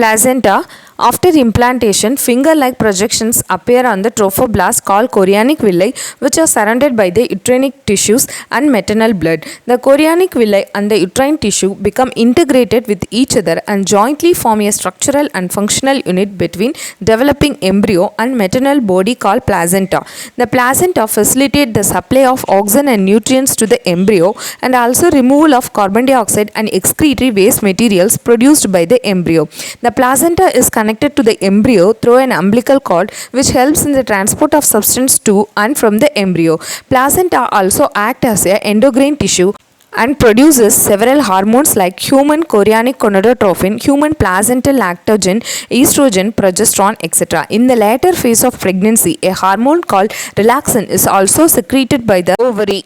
Placenta. After implantation, finger-like projections appear on the trophoblast called chorionic villi, which are surrounded by the uterine tissues and maternal blood. The chorionic villi and the uterine tissue become integrated with each other and jointly form a structural and functional unit between developing embryo and maternal body called placenta. The placenta facilitates the supply of oxygen and nutrients to the embryo and also removal of carbon dioxide and excretory waste materials produced by the embryo. The placenta is connected to the embryo through an umbilical cord, which helps in the transport of substance to and from the embryo. Placenta also act as an endocrine tissue and produces several hormones like human chorionic gonadotropin, human placental lactogen, estrogen, progesterone, etc. In the later phase of pregnancy, a hormone called relaxin is also secreted by the ovary.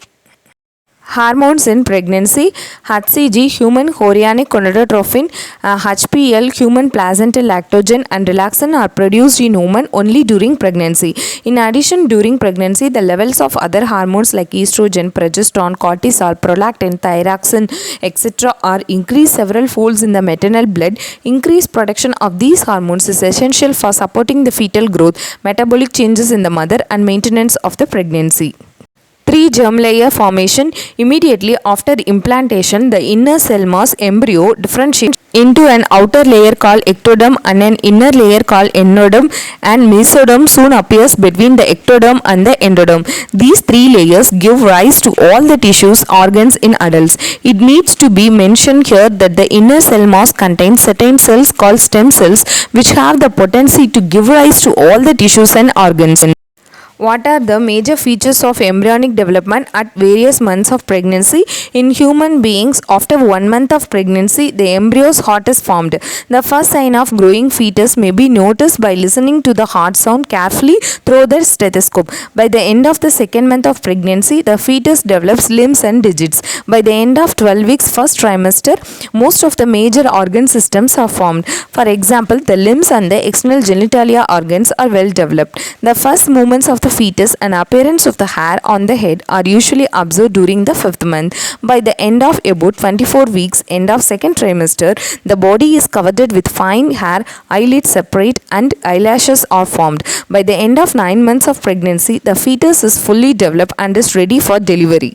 Hormones in pregnancy: HCG, human chorionic gonadotropin, HPL, human placental lactogen, and relaxin are produced in women only during pregnancy. In addition, during pregnancy, the levels of other hormones like estrogen, progesterone, cortisol, prolactin, thyroxine, etc. are increased several folds in the maternal blood. Increased production of these hormones is essential for supporting the fetal growth, metabolic changes in the mother, and maintenance of the pregnancy. Pre-germ layer formation. Immediately after implantation, the inner cell mass embryo differentiates into an outer layer called ectoderm and an inner layer called endoderm, and mesoderm soon appears between the ectoderm and the endoderm. These three layers give rise to all the tissues, organs in adults. It needs to be mentioned here that the inner cell mass contains certain cells called stem cells, which have the potency to give rise to all the tissues and organs. What are the major features of embryonic development at various months of pregnancy? In human beings, after 1 month of pregnancy, the embryo's heart is formed. The first sign of growing fetus may be noticed by listening to the heart sound carefully through the stethoscope. By the end of the 2nd month of pregnancy, the fetus develops limbs and digits. By the end of 12 weeks first trimester, most of the major organ systems are formed. For example, the limbs and the external genitalia organs are well developed. The first movements of the fetus and appearance of the hair on the head are usually observed during the 5th month. By the end of about 24 weeks, end of 2nd trimester, the body is covered with fine hair, eyelids separate, and eyelashes are formed. By the end of 9 months of pregnancy, the fetus is fully developed and is ready for delivery.